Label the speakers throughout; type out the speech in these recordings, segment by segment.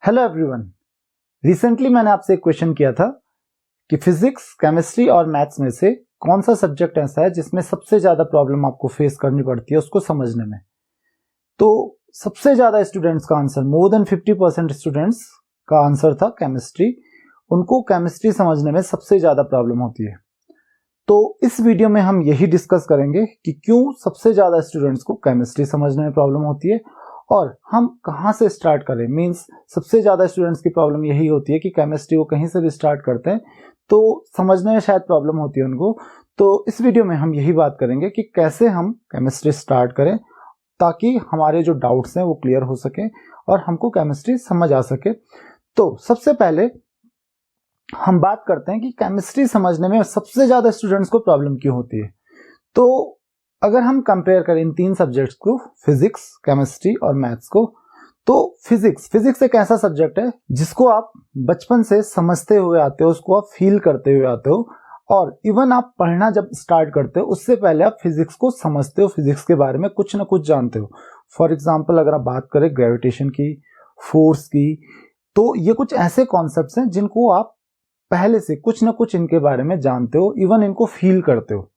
Speaker 1: Hello everyone. Recently मैंने आपसे एक क्वेश्चन किया था कि फिजिक्स, केमिस्ट्री और मैथ्स में से कौन सा सब्जेक्ट ऐसा है जिसमें सबसे ज़्यादा प्रॉब्लम आपको फेस करनी पड़ती है उसको समझने में। तो सबसे ज़्यादा स्टूडेंट्स का आंसर, मोर देन 50% स्टूडेंट्स का आंसर था केमिस्ट्री। उनको केमिस्ट्री समझने में सबसे ज़्यादा प्रॉब्लम होती है। तो इस वीडियो में हम यही डिस्कस करेंगे कि क्यों सबसे ज़्यादा स्टूडेंट्स को केमिस्ट्री समझने में प्रॉब्लम होती है और हम कहाँ से स्टार्ट करें। मींस सबसे ज़्यादा स्टूडेंट्स की प्रॉब्लम यही होती है कि केमिस्ट्री वो कहीं से भी स्टार्ट करते हैं तो समझने में शायद प्रॉब्लम होती है उनको। तो इस वीडियो में हम यही बात करेंगे कि कैसे हम केमिस्ट्री स्टार्ट करें ताकि हमारे जो डाउट्स हैं वो क्लियर हो सके और हमको केमिस्ट्री समझ आ सके। तो सबसे पहले हम बात करते हैं कि केमिस्ट्री समझने में सबसे ज़्यादा स्टूडेंट्स को प्रॉब्लम क्यों होती है। तो अगर हम कंपेयर करें इन तीन सब्जेक्ट्स को, फिजिक्स, केमिस्ट्री और मैथ्स को, तो फिजिक्स एक ऐसा सब्जेक्ट है जिसको आप बचपन से समझते हुए आते हो, उसको आप फील करते हुए आते हो और इवन आप पढ़ना जब स्टार्ट करते हो उससे पहले आप फिजिक्स को समझते हो, फिजिक्स के बारे में कुछ ना कुछ जानते हो। फॉर एग्जाम्पल अगर आप बात करें ग्रेविटेशन की, फोर्स की, तो ये कुछ ऐसे कॉन्सेप्ट्स हैं जिनको आप पहले से कुछ ना कुछ इनके बारे में जानते हो, इवन इनको फील करते हो।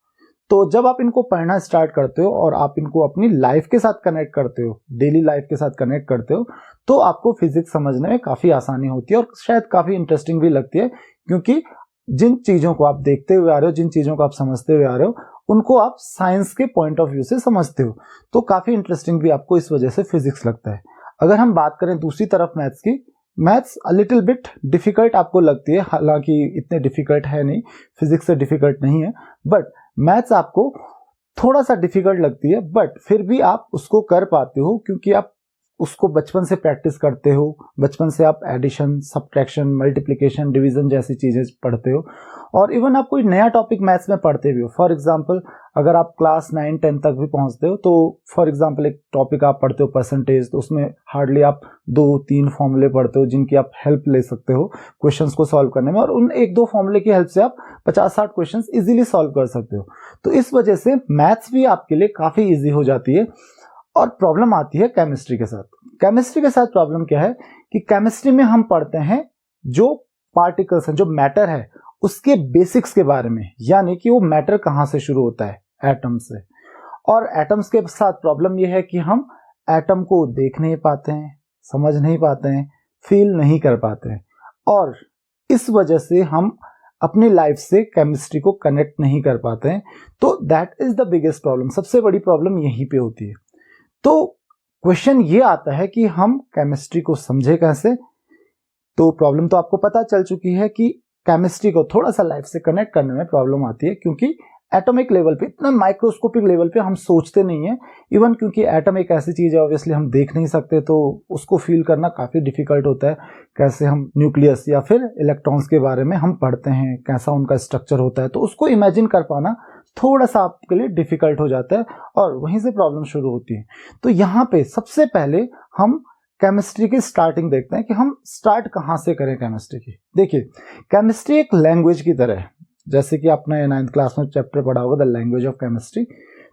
Speaker 1: तो जब आप इनको पढ़ना स्टार्ट करते हो और आप इनको अपनी लाइफ के साथ कनेक्ट करते हो, डेली लाइफ के साथ कनेक्ट करते हो, तो आपको फिजिक्स समझने में काफ़ी आसानी होती है और शायद काफ़ी इंटरेस्टिंग भी लगती है, क्योंकि जिन चीज़ों को आप देखते हुए आ रहे हो, जिन चीज़ों को आप समझते हुए आ रहे हो, उनको आप साइंस के पॉइंट ऑफ व्यू से समझते हो, तो काफ़ी इंटरेस्टिंग भी आपको इस वजह से फिजिक्स लगता है। अगर हम बात करें दूसरी तरफ मैथ्स की, maths a little bit difficult आपको लगती है, हालांकि इतने डिफिकल्ट है नहीं, फिजिक्स से डिफिकल्ट नहीं है, बट मैथ्स आपको थोड़ा सा डिफिकल्ट लगती है, बट फिर भी आप उसको कर पाते हो क्योंकि आप उसको बचपन से प्रैक्टिस करते हो। बचपन से आप एडिशन, सब्ट्रैक्शन, मल्टीप्लिकेशन, डिवीजन जैसी चीज़ें पढ़ते हो और इवन आप कोई नया टॉपिक मैथ्स में पढ़ते भी हो। फॉर एग्जांपल अगर आप क्लास 9-10 तक भी पहुंचते हो तो फॉर एग्जांपल एक टॉपिक आप पढ़ते हो परसेंटेज, तो उसमें हार्डली आप 2-3 फॉर्मूले पढ़ते हो जिनकी आप हेल्प ले सकते हो क्वेश्चंस को सॉल्व करने में, और उन 1-2 फॉर्मूले की हेल्प से आप 50-60 क्वेश्चंस इजीली सॉल्व कर सकते हो। तो इस वजह से मैथ्स भी आपके लिए काफ़ी ईजी हो जाती है। और प्रॉब्लम आती है केमिस्ट्री के साथ। केमिस्ट्री के साथ प्रॉब्लम क्या है कि केमिस्ट्री में हम पढ़ते हैं जो पार्टिकल्स हैं, जो मैटर है, उसके बेसिक्स के बारे में, यानी कि वो मैटर कहाँ से शुरू होता है, एटम से। और एटम्स के साथ प्रॉब्लम ये है कि हम एटम को देख नहीं पाते हैं, समझ नहीं पाते हैं, फील नहीं कर पाते हैं, और इस वजह से हम अपनी लाइफ से केमिस्ट्री को कनेक्ट नहीं कर पाते हैं। तो that is the biggest problem, सबसे बड़ी प्रॉब्लम यहीं पे होती है। तो क्वेश्चन ये आता है कि हम केमिस्ट्री को समझे कैसे। तो प्रॉब्लम तो आपको पता चल चुकी है कि केमिस्ट्री को थोड़ा सा लाइफ से कनेक्ट करने में प्रॉब्लम आती है, क्योंकि एटॉमिक लेवल पे, इतना माइक्रोस्कोपिक लेवल पे हम सोचते नहीं है। इवन क्योंकि एटम एक ऐसी चीज है ऑब्वियसली हम देख नहीं सकते, तो उसको फील करना काफी डिफिकल्ट होता है। कैसे हम न्यूक्लियस या फिर इलेक्ट्रॉन्स के बारे में हम पढ़ते हैं, कैसा उनका स्ट्रक्चर होता है, तो उसको इमेजिन कर पाना थोड़ा सा आपके लिए डिफिकल्ट हो जाता है और वहीं से प्रॉब्लम शुरू होती है। तो यहाँ पे सबसे पहले हम केमिस्ट्री की स्टार्टिंग देखते हैं कि हम स्टार्ट कहाँ से करें केमिस्ट्री की। देखिए, केमिस्ट्री एक लैंग्वेज की तरह है, जैसे कि आपने 9th क्लास में चैप्टर पढ़ा होगा द लैंग्वेज ऑफ केमिस्ट्री।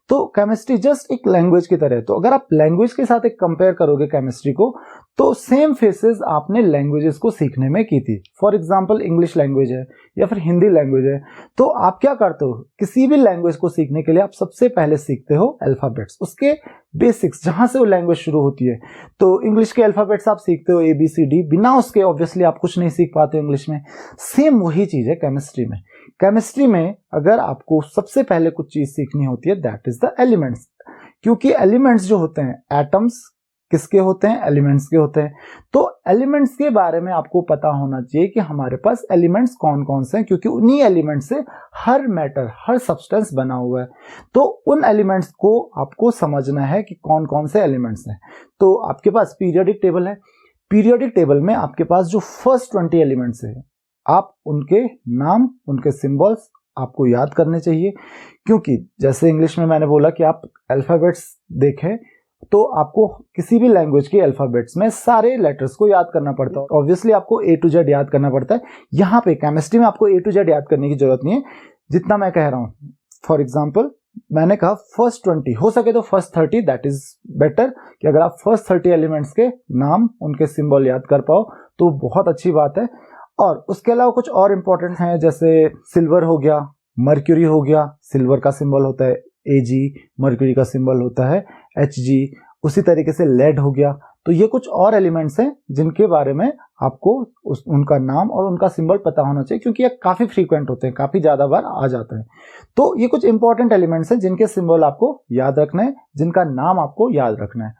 Speaker 1: तो केमिस्ट्री जस्ट एक लैंग्वेज की तरह है। तो अगर आप लैंग्वेज के साथ एक कंपेयर करोगे केमिस्ट्री को, तो सेम फेसेस आपने लैंग्वेजेस को सीखने में की थी। फॉर एग्जांपल इंग्लिश लैंग्वेज है या फिर हिंदी लैंग्वेज है, तो आप क्या करते हो, किसी भी लैंग्वेज को सीखने के लिए आप सबसे पहले सीखते हो अल्फाबेट्स, उसके बेसिक्स, जहां से वो लैंग्वेज शुरू होती है। तो इंग्लिश के अल्फाबेट्स आप सीखते हो ABCD, बिना उसके ऑब्वियसली आप कुछ नहीं सीख पाते इंग्लिश में। सेम वही चीज है केमिस्ट्री में। केमिस्ट्री में अगर आपको सबसे पहले कुछ चीज सीखनी होती है, दैट इज द एलिमेंट्स, क्योंकि एलिमेंट्स जो होते हैं, एटम्स किसके होते हैं, एलिमेंट्स के होते हैं। तो एलिमेंट्स के बारे में आपको पता होना चाहिए कि हमारे पास एलिमेंट्स कौन कौन से हैं, क्योंकि उन्हीं एलिमेंट्स से हर मैटर, हर सब्सटेंस बना हुआ है। तो उन एलिमेंट्स को आपको समझना है कि कौन कौन से एलिमेंट्स हैं। तो आपके पास पीरियोडिक टेबल है, पीरियोडिक टेबल में आपके पास जो फर्स्ट 20 एलिमेंट्स है, आप उनके नाम, उनके सिंबल्स आपको याद करने चाहिए, क्योंकि जैसे इंग्लिश में मैंने बोला कि आप अल्फाबेट्स देखें तो आपको किसी भी लैंग्वेज के अल्फाबेट्स में सारे लेटर्स को याद करना पड़ता है। ऑब्वियसली आपको A to Z याद करना पड़ता है। यहाँ पे केमिस्ट्री में आपको A to Z याद करने की जरूरत नहीं है, जितना मैं कह रहा हूँ। फॉर एग्जाम्पल मैंने कहा फर्स्ट 20, हो सके तो फर्स्ट 30, दैट इज बेटर, कि अगर आप फर्स्ट 30 एलिमेंट्स के नाम, उनके सिंबल याद कर पाओ तो बहुत अच्छी बात है। और उसके अलावा कुछ और इंपॉर्टेंट है, जैसे सिल्वर हो गया, मर्क्यूरी हो गया, सिल्वर का सिंबल होता है Ag, मर्क्यूरी का सिंबल होता है Hg, उसी तरीके से लेड हो गया। तो ये कुछ और एलिमेंट्स हैं जिनके बारे में आपको उनका नाम और उनका सिंबल पता होना चाहिए, क्योंकि ये काफी फ्रीक्वेंट होते हैं, काफी ज्यादा बार आ जाते हैं। तो ये कुछ इंपॉर्टेंट एलिमेंट्स हैं जिनके सिंबल आपको याद रखना है, जिनका नाम आपको याद रखना है।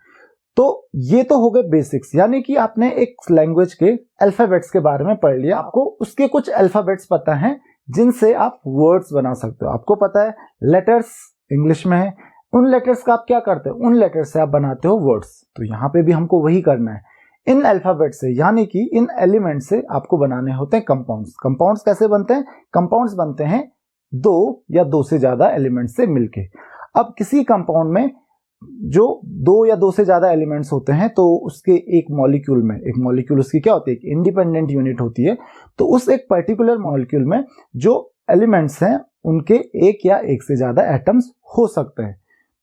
Speaker 1: तो ये तो हो गए बेसिक्स, यानी कि आपने एक लैंग्वेज के अल्फाबेट्स के बारे में पढ़ लिया, आपको उसके कुछ अल्फाबेट्स पता हैं जिनसे आप वर्ड्स बना सकते हो। आपको पता है लेटर्स इंग्लिश में है, उन लेटर्स का आप क्या करते हो, उन लेटर्स से आप बनाते हो वर्ड्स। तो यहाँ पे भी हमको वही करना है, इन अल्फाबेट से, यानी कि इन एलिमेंट से आपको बनाने होते हैं कंपाउंड्स। कंपाउंड्स कैसे बनते हैं? कंपाउंड्स बनते हैं दो या दो से ज्यादा एलिमेंट से मिलके। अब किसी कंपाउंड में जो दो या दो से ज्यादा एलिमेंट्स होते हैं तो उसके एक मॉलिक्यूल में, एक मॉलिक्यूल उसकी क्या होती है, एक इंडिपेंडेंट यूनिट होती है। तो उस एक पर्टिकुलर मॉलिक्यूल में जो एलिमेंट्स हैं उनके एक या एक से ज्यादा एटम्स हो सकते हैं।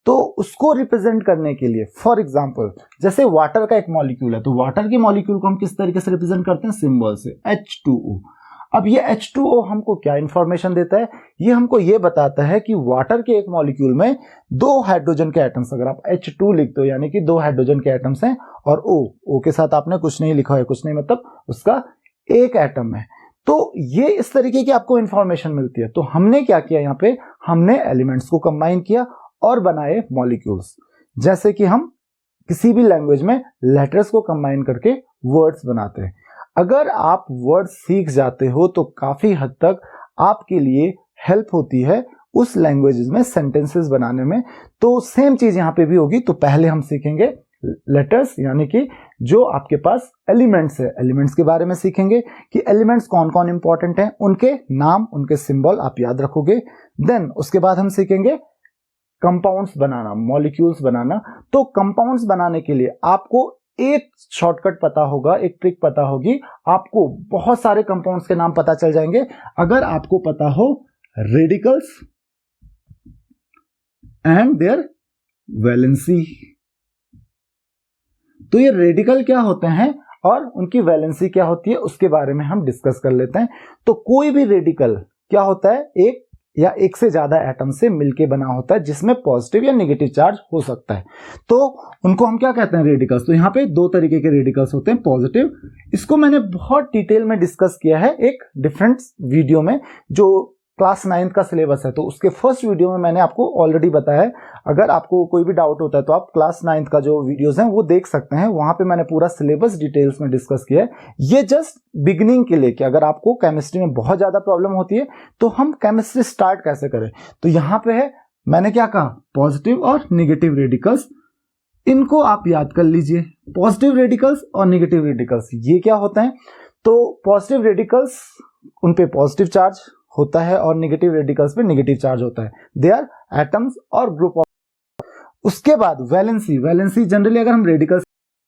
Speaker 1: तो उसको रिप्रेजेंट करने के लिए, फॉर एग्जांपल जैसे वाटर का एक मॉलिक्यूल है, तो वाटर के मॉलिक्यूल को हम किस तरीके से रिप्रेजेंट करते हैं, सिंबल से, H2O। अब ये H2O हमको क्या इंफॉर्मेशन देता है, ये हमको ये बताता है कि वाटर के एक मॉलिक्यूल में दो हाइड्रोजन के एटम्स, अगर आप H2 लिखते हो यानी कि दो हाइड्रोजन के एटम्स हैं, और O के साथ आपने कुछ नहीं लिखा है, कुछ नहीं मतलब उसका एक एटम है। तो ये इस तरीके की आपको इंफॉर्मेशन मिलती है। तो हमने क्या किया, यहाँ पे हमने एलिमेंट्स को कंबाइन किया और बनाए मॉलिक्यूल्स। जैसे कि हम किसी भी लैंग्वेज में लेटर्स को कंबाइन करके वर्ड्स बनाते हैं। अगर आप वर्ड सीख जाते हो तो काफी हद तक आपके लिए हेल्प होती है उस लैंग्वेजेस में सेंटेंसेस बनाने में। तो सेम चीज यहां पे भी होगी। तो पहले हम सीखेंगे लेटर्स, यानी कि जो आपके पास एलिमेंट्स है, एलिमेंट्स के बारे में सीखेंगे कि एलिमेंट्स कौन कौन इंपॉर्टेंट हैं, उनके नाम, उनके सिंबल आप याद रखोगे। देन उसके बाद हम सीखेंगे कंपाउंड्स बनाना, मॉलिक्यूल्स बनाना। तो कंपाउंड्स बनाने के लिए आपको एक शॉर्टकट पता होगा, एक ट्रिक पता होगी, आपको बहुत सारे कंपाउंड्स के नाम पता चल जाएंगे अगर आपको पता हो रेडिकल्स एंड देयर वैलेंसी। तो ये रेडिकल क्या होते हैं और उनकी वैलेंसी क्या होती है उसके बारे में हम डिस्कस कर लेते हैं। तो कोई भी रेडिकल क्या होता है, एक या एक से ज्यादा एटम से मिलके बना होता है जिसमें पॉजिटिव या नेगेटिव चार्ज हो सकता है। तो उनको हम क्या कहते हैं, रेडिकल्स। तो यहाँ पे दो तरीके के रेडिकल्स होते हैं, पॉजिटिव, इसको मैंने बहुत डिटेल में डिस्कस किया है एक डिफरेंट वीडियो में जो क्लास 9th का सिलेबस है। तो उसके फर्स्ट वीडियो में मैंने आपको ऑलरेडी बताया है। अगर आपको कोई भी डाउट होता है तो आप क्लास 9th का जो वीडियोस हैं वो देख सकते हैं, वहां पे मैंने पूरा सिलेबस डिटेल्स में डिस्कस किया है। ये जस्ट बिगिनिंग के लिए कि अगर आपको केमिस्ट्री में बहुत ज्यादा प्रॉब्लम होती है तो हम केमिस्ट्री स्टार्ट कैसे करें। तो यहाँ पे है, मैंने क्या कहा, पॉजिटिव और निगेटिव रेडिकल्स, इनको आप याद कर लीजिए। पॉजिटिव रेडिकल्स और निगेटिव रेडिकल्स ये क्या होते हैं, तो पॉजिटिव रेडिकल्स उन पे पॉजिटिव चार्ज होता है और नेगेटिव रेडिकल्स पे नेगेटिव चार्ज होता है। दे आर एटम्स और ग्रुप ऑफ। उसके बाद वैलेंसी, वैलेंसी जनरली अगर हम रेडिकल्स,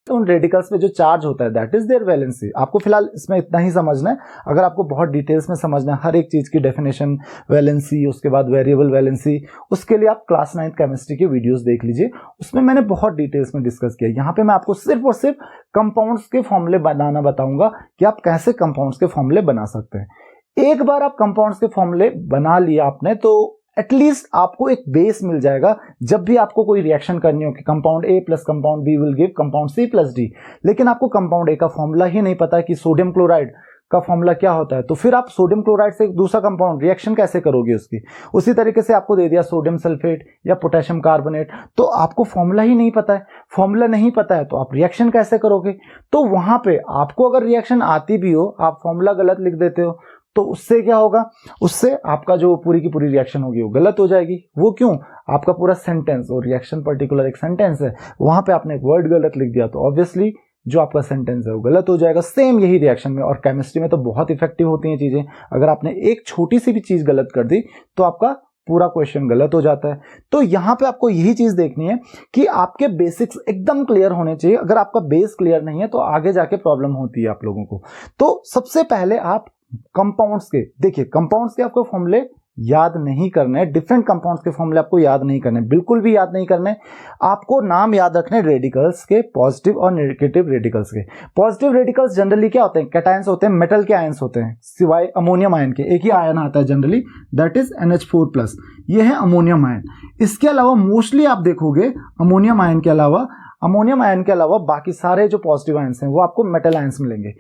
Speaker 1: तो उन रेडिकल्स पे जो चार्ज होता है दैट इज देयर वैलेंसी। आपको फिलहाल इसमें इतना ही समझना है। अगर आपको बहुत डिटेल्स में समझना है हर एक चीज की डेफिनेशन, वैलेंसी, उसके बाद वेरिएबल वैलेंसी, उसके लिए आप क्लास 9th केमिस्ट्री के वीडियोस देख लीजिए, उसमें मैंने बहुत डिटेल्स में डिस्कस किया। यहाँ पे मैं आपको सिर्फ और सिर्फ कंपाउंड्स के फॉर्मूले बनाना बताऊंगा कि आप कैसे कंपाउंड्स के फॉर्मूले बना सकते हैं। एक बार आप कंपाउंड्स के फॉर्मूले बना लिया आपने तो एटलीस्ट आपको एक बेस मिल जाएगा जब भी आपको कोई रिएक्शन करनी हो कि compound A plus compound B will give compound C plus D. लेकिन आपको कंपाउंड ए का फॉर्मूला ही नहीं पता कि सोडियम क्लोराइड का फॉर्मूला क्या होता है, तो फिर आप सोडियम क्लोराइड से दूसरा कंपाउंड रिएक्शन कैसे करोगे उसकी। उसी तरीके से आपको दे दिया सोडियम सल्फेट या पोटेशियम कार्बोनेट, तो आपको फॉर्मूला ही नहीं पता है, फॉर्मूला नहीं पता है तो आप रिएक्शन कैसे करोगे। तो वहां पे आपको अगर रिएक्शन आती भी हो, आप फॉर्मूला गलत लिख देते हो तो उससे क्या होगा, उससे आपका जो पूरी की पूरी रिएक्शन होगी वो गलत हो जाएगी। वो क्यों, आपका पूरा सेंटेंस और रिएक्शन पर्टिकुलर एक सेंटेंस है, वहां पे आपने एक वर्ड गलत लिख दिया तो ऑब्वियसली जो आपका सेंटेंस है वो गलत हो जाएगा। सेम यही रिएक्शन में, और केमिस्ट्री में तो बहुत इफेक्टिव होती हैं चीजें। अगर आपने एक छोटी सी भी चीज गलत कर दी तो आपका पूरा क्वेश्चन गलत हो जाता है। तो यहाँ पे आपको यही चीज देखनी है कि आपके बेसिक्स एकदम क्लियर होने चाहिए। अगर आपका बेस क्लियर नहीं है तो आगे जाके प्रॉब्लम होती है आप लोगों को। तो सबसे पहले आप कंपाउंड्स के, देखिए कंपाउंड्स के आपको फॉर्मूले याद नहीं करने, डिफरेंट कंपाउंड्स के फॉर्मूले आपको याद नहीं करने, बिल्कुल भी याद नहीं करने। आपको नाम याद रखने रेडिकल्स के, पॉजिटिव और नेगेटिव रेडिकल्स के। पॉजिटिव रेडिकल्स जनरली क्या होते हैं, कैटायंस होते हैं, मेटल के आयंस होते हैं, सिवाय अमोनियम आयन के। एक ही आयन आता है जनरली, दैट इज NH4+। ये है अमोनियम आयन। इसके अलावा मोस्टली आप देखोगे अमोनियम आयन के अलावा बाकी सारे जो पॉजिटिव आयंस हैं वो आपको मेटल आयंस मिलेंगे।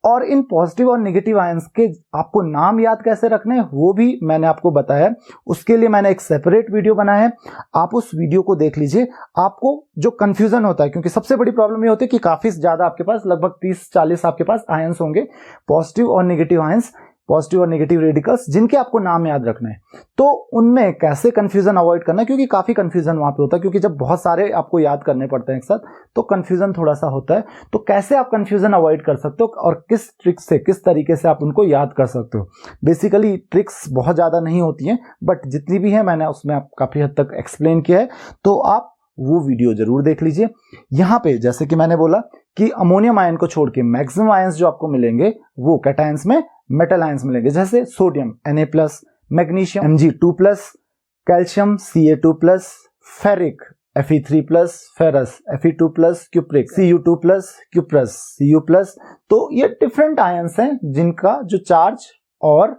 Speaker 1: और इन पॉजिटिव और नेगेटिव आयंस के आपको नाम याद कैसे रखने हैं वो भी मैंने आपको बताया। उसके लिए मैंने एक सेपरेट वीडियो बनाया है, आप उस वीडियो को देख लीजिए। आपको जो कंफ्यूजन होता है, क्योंकि सबसे बड़ी प्रॉब्लम ये होती है कि काफी ज्यादा आपके पास लगभग 30-40 आपके पास आयंस होंगे, पॉजिटिव और नेगेटिव आयंस, पॉजिटिव और नेगेटिव रेडिकल्स, जिनके आपको नाम याद रखना है। तो उनमें कैसे कंफ्यूजन अवॉइड करना है, क्योंकि काफी कंफ्यूजन वहां पे होता है, क्योंकि जब बहुत सारे आपको याद करने पड़ते हैं एक साथ तो कंफ्यूजन थोड़ा सा होता है। तो कैसे आप कंफ्यूजन अवॉइड कर सकते हो और किस ट्रिक से, किस तरीके से आप उनको याद कर सकते हो। बेसिकली ट्रिक्स बहुत ज्यादा नहीं होती हैं, बट जितनी भी है मैंने उसमें आप काफी हद तक एक्सप्लेन किया है, तो आप वो वीडियो जरूर देख लीजिए। यहाँ पे जैसे कि मैंने बोला कि अमोनियम आयन को छोड़ के मैक्सिमम आयंस जो आपको मिलेंगे वो कैटायंस में मेटल आयंस मिलेंगे, जैसे sodium Na+, magnesium Mg2+, calcium Ca2+, ferric Fe3+, ferrous Fe2+, cupric Cu2+, cuprous Cu+। तो ये डिफरेंट आयंस हैं जिनका जो चार्ज और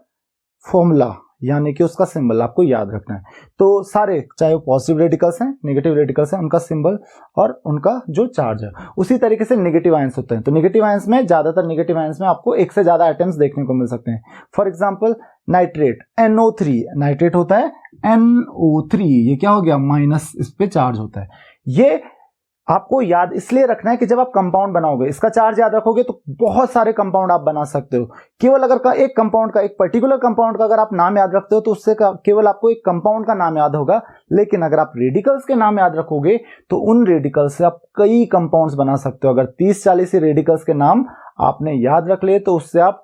Speaker 1: फॉर्मूला यानी कि उसका सिंबल आपको याद रखना है। तो सारे, चाहे वो पॉजिटिव रेडिकल्स हैं, नेगेटिव रेडिकल्स हैं, उनका सिंबल और उनका जो चार्ज है। उसी तरीके से नेगेटिव आयंस होते हैं। तो नेगेटिव आयंस में, ज्यादातर नेगेटिव आयंस में आपको एक से ज्यादा आइटम्स देखने को मिल सकते हैं। For example nitrate NO3, nitrate होता है NO3, ये क्या हो गया, माइनस, इस पे चार्ज होता है। ये आपको याद इसलिए रखना है कि जब आप कंपाउंड बनाओगे, इसका चार्ज याद रखोगे तो बहुत सारे कंपाउंड आप बना सकते हो। केवल अगर एक कंपाउंड का, एक पर्टिकुलर कंपाउंड का अगर आप नाम याद रखते हो तो उससे केवल आपको एक कंपाउंड का नाम याद होगा। लेकिन अगर आप रेडिकल्स के नाम याद रखोगे तो उन रेडिकल्स से आप कई कंपाउंड्स बना सकते हो। अगर 30-40 रेडिकल्स के नाम आपने याद रख लिए तो उससे आप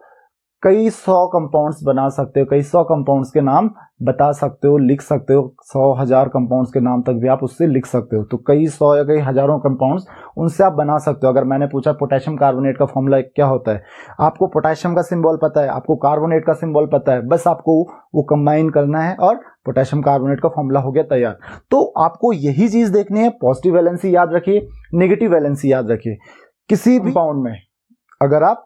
Speaker 1: कई 100 कंपाउंड्स बना सकते हो, कई 100 कंपाउंड्स के नाम बता सकते हो, लिख सकते हो। 100,000 कंपाउंड्स के नाम तक भी आप उससे लिख सकते हो। तो कई 100 या कई हजारों कंपाउंड्स उनसे आप बना सकते हो। अगर मैंने पूछा पोटेशियम कार्बोनेट का फॉर्मूला क्या होता है, आपको पोटेशियम का सिंबल पता है, आपको कार्बोनेट का सिंबल पता है, बस आपको वो कंबाइन करना है और पोटेशियम कार्बोनेट का फॉर्मूला हो गया तैयार। तो आपको यही चीज देखनी है। पॉजिटिव वैलेंसी याद रखिए, नेगेटिव वैलेंसी याद रखिए। किसी भी कंपाउंड में अगर आप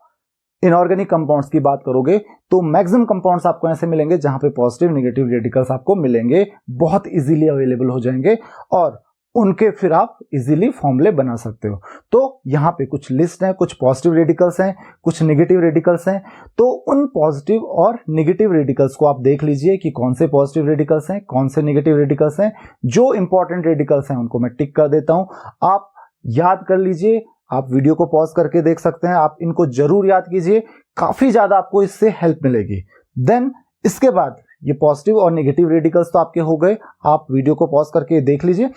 Speaker 1: इनऑर्गेनिक कंपाउंड्स की बात करोगे तो मैक्सिमम कंपाउंड्स आपको ऐसे मिलेंगे जहां पे पॉजिटिव नेगेटिव रेडिकल्स आपको मिलेंगे, बहुत इजीली अवेलेबल हो जाएंगे और उनके फिर आप इजीली फॉर्मूले बना सकते हो। तो यहाँ पे कुछ लिस्ट है, कुछ पॉजिटिव रेडिकल्स हैं, कुछ नेगेटिव रेडिकल्स हैं। तो उन पॉजिटिव और नेगेटिव रेडिकल्स को आप देख लीजिए कि कौन से पॉजिटिव रेडिकल्स हैं, कौन से नेगेटिव रेडिकल्स हैं। जो इंपॉर्टेंट रेडिकल्स हैं उनको मैं टिक कर देता हूं, आप याद कर लीजिए। आप वीडियो को पॉज करके देख सकते हैं, आप इनको जरूर याद कीजिए, काफी ज्यादा आपको इससे हेल्प मिलेगी। देन इसके बाद ये पॉजिटिव और नेगेटिव रेडिकल्स तो आपके हो गए, आप वीडियो को पॉज करके देख लीजिए।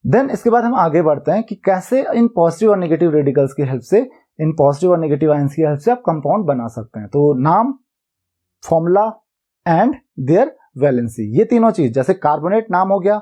Speaker 1: देन इसके बाद हम आगे बढ़ते हैं कि कैसे इन पॉजिटिव और नेगेटिव रेडिकल्स की हेल्प से, इन पॉजिटिव और नेगेटिव आयंस की हेल्प से आप कंपाउंड बना सकते हैं। तो नाम, फॉर्मूला एंड देयर वैलेंसी, ये तीनों चीज, जैसे कार्बोनेट नाम हो गया,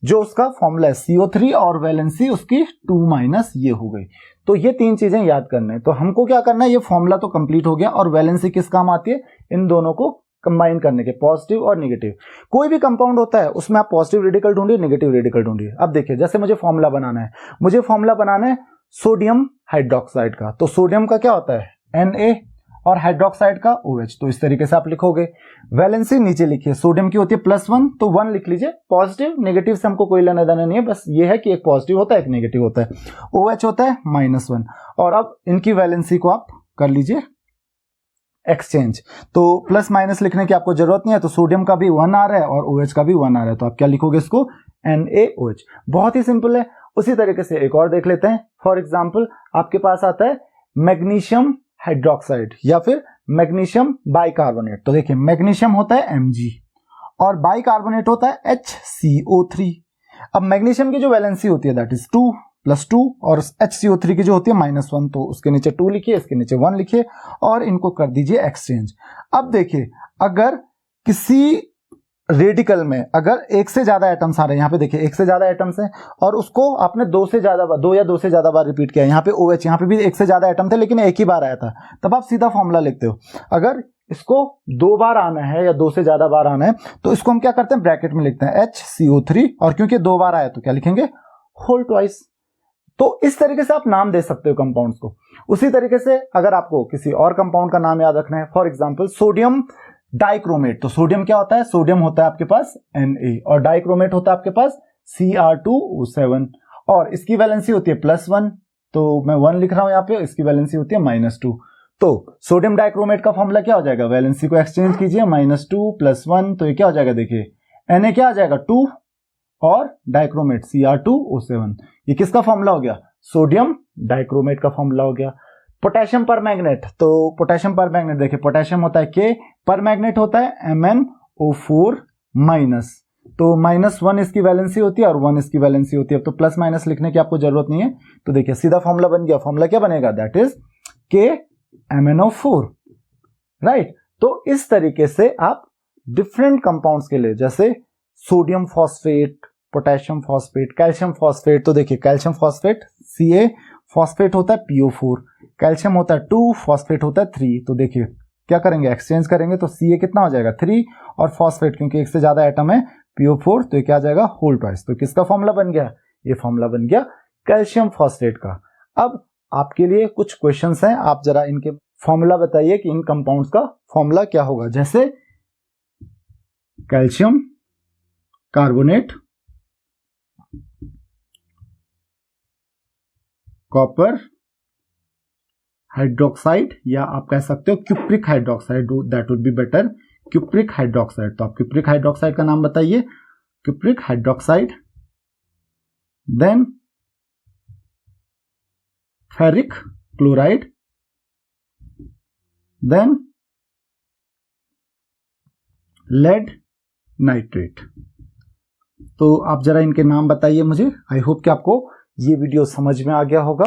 Speaker 1: जो उसका फॉर्मूला है CO3 और वैलेंसी उसकी 2- ये हो गई। तो ये तीन चीजें याद करने हैं। तो हमको क्या करना है, ये फॉर्मूला तो कंप्लीट हो गया और वैलेंसी किस काम आती है, इन दोनों को कंबाइन करने के, पॉजिटिव और नेगेटिव। कोई भी कंपाउंड होता है उसमें आप पॉजिटिव रेडिकल ढूंढिए, नेगेटिव रेडिकल ढूंढिए। अब देखिए, जैसे मुझे फॉर्मूला बनाना है, सोडियम हाइड्रोक्साइड का। तो सोडियम का क्या होता है Na और हाइड्रोक्साइड का OH। तो इस तरीके से आप लिखोगे। वैलेंसी नीचे लिखिए, सोडियम की होती है +1, तो 1 लिख लीजिए। पॉजिटिव नेगेटिव से हमको कोई लेना देना नहीं है, बस ये है कि एक पॉजिटिव होता है एक नेगेटिव होता है। OH होता है -1। और अब इनकी वैलेंसी को आप कर लीजिए एक्सचेंज। तो प्लस माइनस लिखने की आपको जरूरत नहीं है। तो सोडियम का भी 1 आ रहा है और OH का भी 1 आ रहा है, तो आप क्या लिखोगे इसको, NaOH। बहुत ही सिंपल है। उसी तरीके से एक और देख लेते हैं। फॉर एग्जाम्पल आपके पास आता है मैग्नीशियम हाइड्रोक्साइड या फिर मैग्नीशियम बाइकार्बोनेट। तो देखिए, मैग्नीशियम होता है Mg और बाइकार्बोनेट होता है HCO3। अब मैग्नीशियम की जो वैलेंसी होती है दैट इज 2 + 2 और HCO3 की जो होती है -1, तो उसके नीचे 2 लिखिए, इसके नीचे 1 लिखिए और इनको कर दीजिए एक्सचेंज। अब देखिए, अगर किसी रेडिकल में अगर एक से ज्यादा एटम्स आ रहे हैं, यहाँ पे देखिए एक से ज्यादा एटम्स हैं और उसको आपने 2 या 2 से ज्यादा बार रिपीट किया। यहाँ पे OH, यहाँ पे भी एक से ज्यादा एटम थे लेकिन एक ही बार आया था, तब आप सीधा फॉर्मूला लिखते हो। अगर इसको 2 बार आना है या 2 से ज्यादा बार आना है तो इसको हम क्या करते हैं, ब्रैकेट में लिखते हैं HCO3, और क्योंकि 2 बार आया तो क्या लिखेंगे, होल ट्वाइस। तो इस तरीके से आप नाम दे सकते हो कंपाउंड्स को। उसी तरीके से अगर आपको किसी और कंपाउंड का नाम याद रखना है, फॉर एग्जांपल सोडियम डाइक्रोमेट, तो सोडियम क्या होता है, सोडियम होता है आपके पास Na और डाइक्रोमेट होता है आपके पास Cr2O7 और इसकी वैलेंसी होती है +1, तो मैं 1 लिख रहा हूं यहां पे, इसकी वैलेंसी होती है -2। तो सोडियम डाइक्रोमेट का फॉर्मूला क्या हो जाएगा, वैलेंसी को एक्सचेंज कीजिए, -2 + 1, तो ये क्या हो जाएगा, देखिए Na क्या आ जाएगा 2 और डाइक्रोमेट Cr2O7, ये किसका फॉर्मूला हो गया, सोडियम डाइक्रोमेट का फॉर्मूला हो गया। पोटेशियम परमैंगनेट, तो पोटेशियम परमैंगनेट देखिए, पोटेशियम होता है K, परमैंगनेट होता है MnO4-, तो -1 इसकी वैलेंसी होती है और 1 इसकी वैलेंसी होती है, तो प्लस माइनस लिखने की आपको जरूरत नहीं है। तो देखिए सीधा फॉर्मूला बन गया, फॉर्मूला क्या बनेगा, दैट इज KMnO4, राइट। तो इस तरीके से आप डिफरेंट कंपाउंड्स के लिए, जैसे sodium phosphate, potassium phosphate, calcium phosphate, तो देखिए कैल्शियम फॉस्फेट Ca, फॉस्फेट होता है PO4, कैल्शियम होता है 2, फॉस्फेट होता है 3, तो देखिए क्या करेंगे, एक्सचेंज करेंगे, तो Ca कितना हो जाएगा 3 और फॉस्फेट क्योंकि एक से ज्यादा एटम है PO4, तो ये क्या आ जाएगा, होल ट्वाइस। तो किसका फॉर्मूला बन गया, ये फॉर्मूला बन गया कैल्शियम फॉस्फेट का। अब आपके लिए कुछ क्वेश्चंस हैं, आप जरा इनके फॉर्मूला बताइए कि इन कंपाउंड्स का फॉर्मूला क्या होगा। जैसे कैल्शियम कार्बोनेट, कॉपर हाइड्रोक्साइड, या आप कह सकते हो cupric hydroxide, that would be better, cupric hydroxide. तो आप क्यूप्रिक हाइड्रोक्साइड का नाम बताइए, cupric hydroxide. Then ferric chloride, then lead nitrate. तो आप जरा इनके नाम बताइए मुझे। आई होप कि आपको ये वीडियो समझ में आ गया होगा।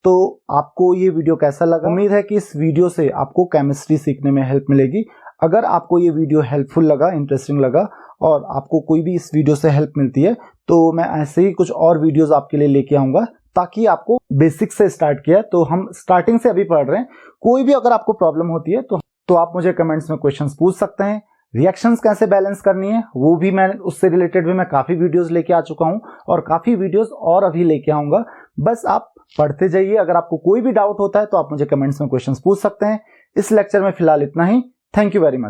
Speaker 1: तो आपको ये वीडियो कैसा लगा, उम्मीद है कि इस वीडियो से आपको केमिस्ट्री सीखने में हेल्प मिलेगी। अगर आपको ये वीडियो हेल्पफुल लगा, इंटरेस्टिंग लगा और आपको कोई भी इस वीडियो से हेल्प मिलती है तो मैं ऐसे ही कुछ और वीडियोस आपके लिए लेके आऊंगा, ताकि आपको बेसिक से स्टार्ट किया, तो हम स्टार्टिंग से अभी पढ़ रहे हैं। कोई भी अगर आपको प्रॉब्लम होती है तो आप मुझे कमेंट्स में क्वेश्चंस पूछ सकते हैं। रिएक्शंस कैसे बैलेंस करनी है वो भी मैं, उससे रिलेटेड भी मैं काफी वीडियोस लेके आ चुका हूं और काफी वीडियोस और अभी लेके आऊंगा। बस आप पढ़ते जाइए। अगर आपको कोई भी डाउट होता है तो आप मुझे कमेंट्स में क्वेश्चंस पूछ सकते हैं। इस लेक्चर में फिलहाल इतना ही। Thank you very much.